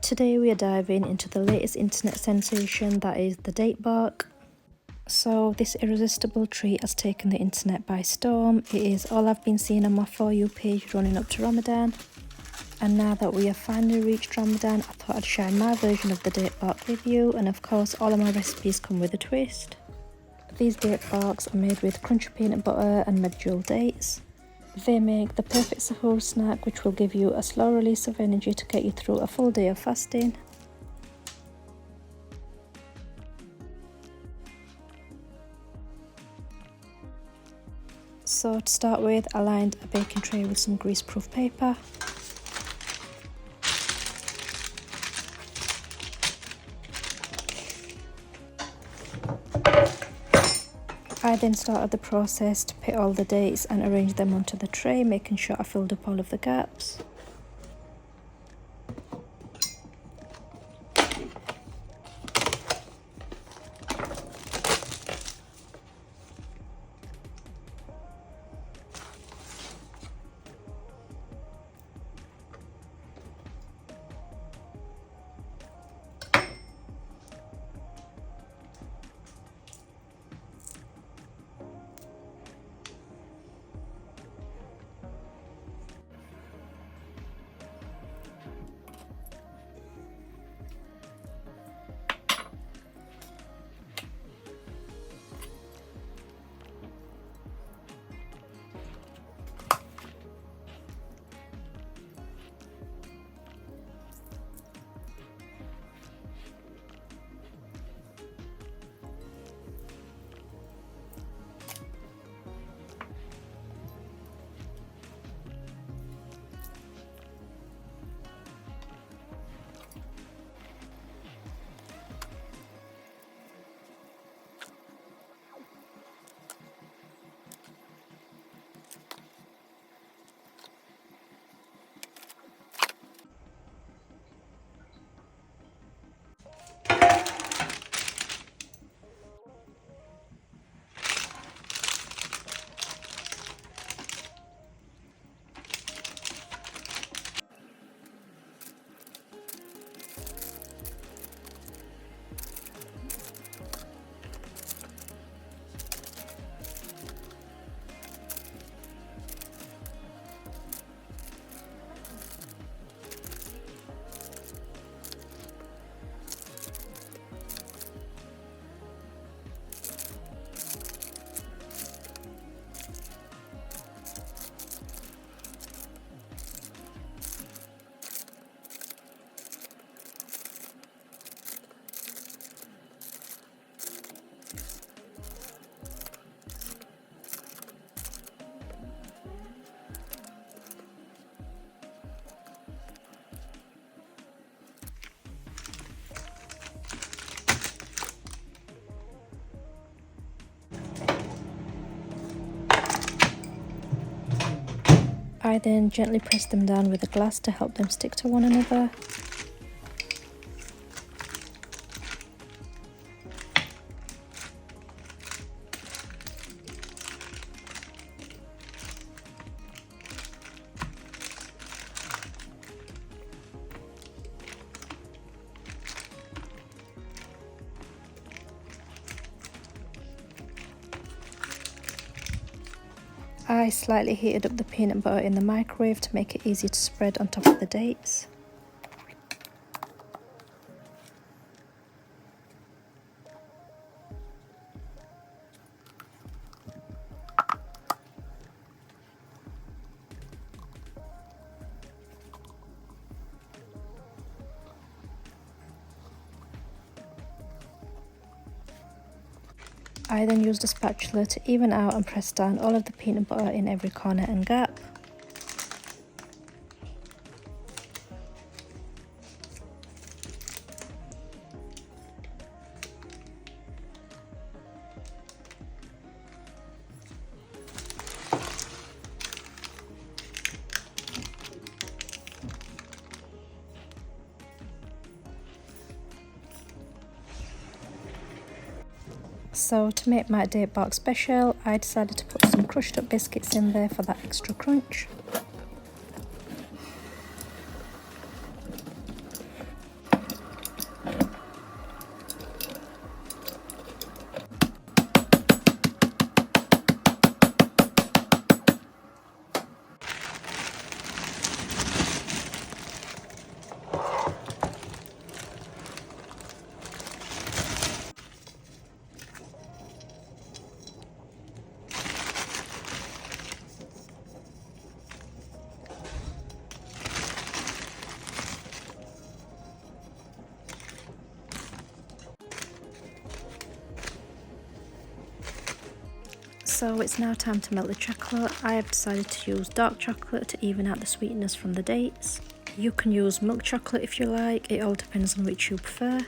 Today we are diving into the latest internet sensation, that is the date bark. So this irresistible treat has taken the internet by storm. It is all I've been seeing on my For You page running up to Ramadan. And now that we have finally reached Ramadan, I thought I'd share my version of the date bark with you, and of course all of my recipes come with a twist. These date barks are made with crunchy peanut butter and Medjoul dates. They make the perfect sahur snack, which will give you a slow release of energy to get you through a full day of fasting. So to start with, I lined a baking tray with some grease-proof paper. I then started the process to put all the dates and arrange them onto the tray, making sure I filled up all of the gaps. I then gently press them down with a glass to help them stick to one another. I slightly heated up the peanut butter in the microwave to make it easy to spread on top of the dates. I then used a spatula to even out and press down all of the peanut butter in every corner and gap. So to make my date bark special, I decided to put some crushed up biscuits in there for that extra crunch. So it's now time to melt the chocolate. I have decided to use dark chocolate to even out the sweetness from the dates. You can use milk chocolate if you like, it all depends on which you prefer.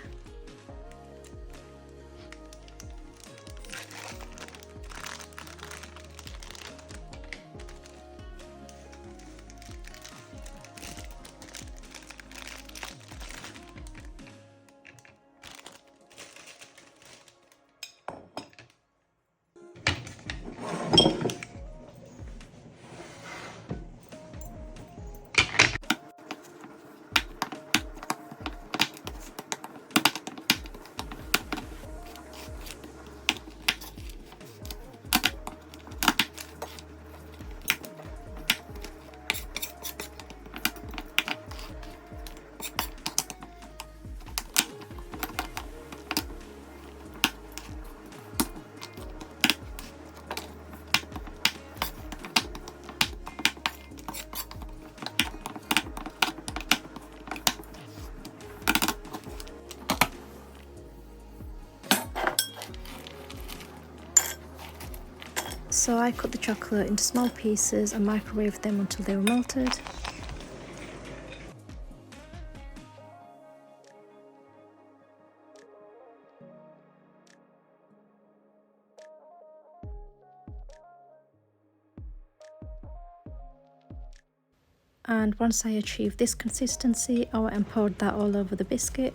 So I cut the chocolate into small pieces and microwaved them until they were melted. And once I achieved this consistency, I went and poured that all over the biscuit.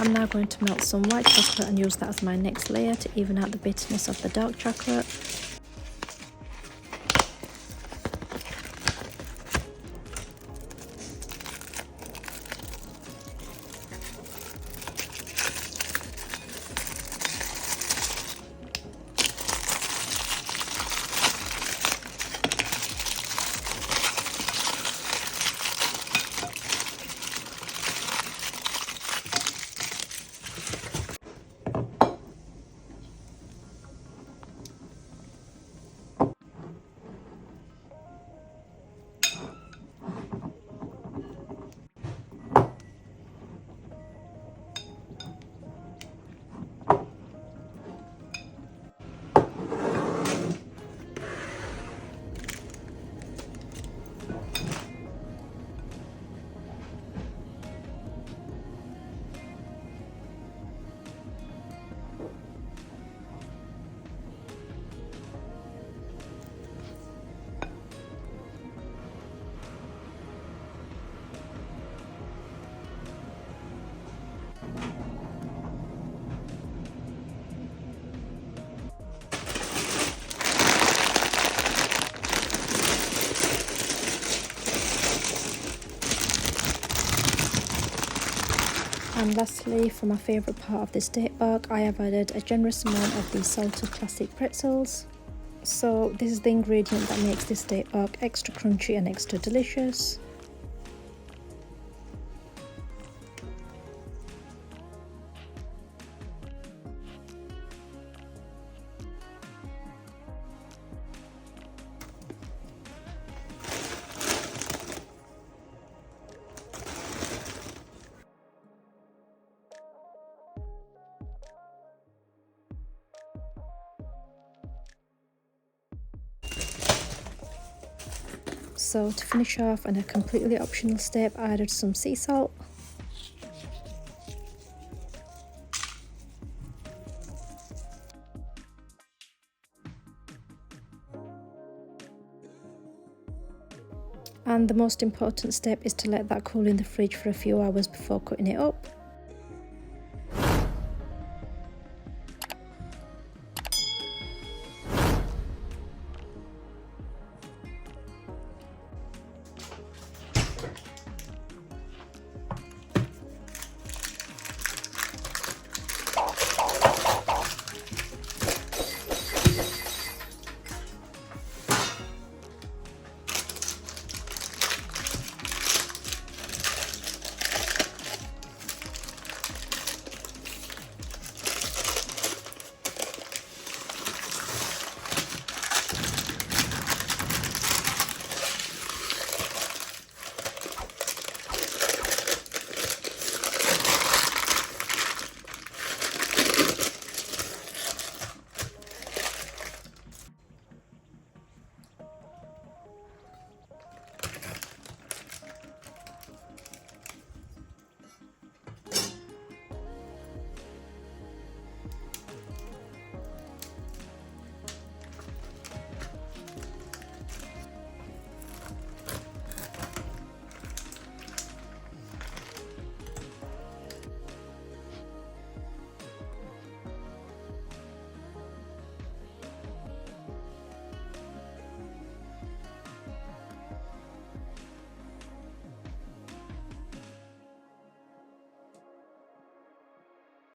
I'm now going to melt some white chocolate and use that as my next layer to even out the bitterness of the dark chocolate. And lastly, for my favourite part of this date bag, I have added a generous amount of these salted plastic pretzels. So this is the ingredient that makes this date bag extra crunchy and extra delicious. So to finish off, and a completely optional step, I added some sea salt. And the most important step is to let that cool in the fridge for a few hours before cutting it up.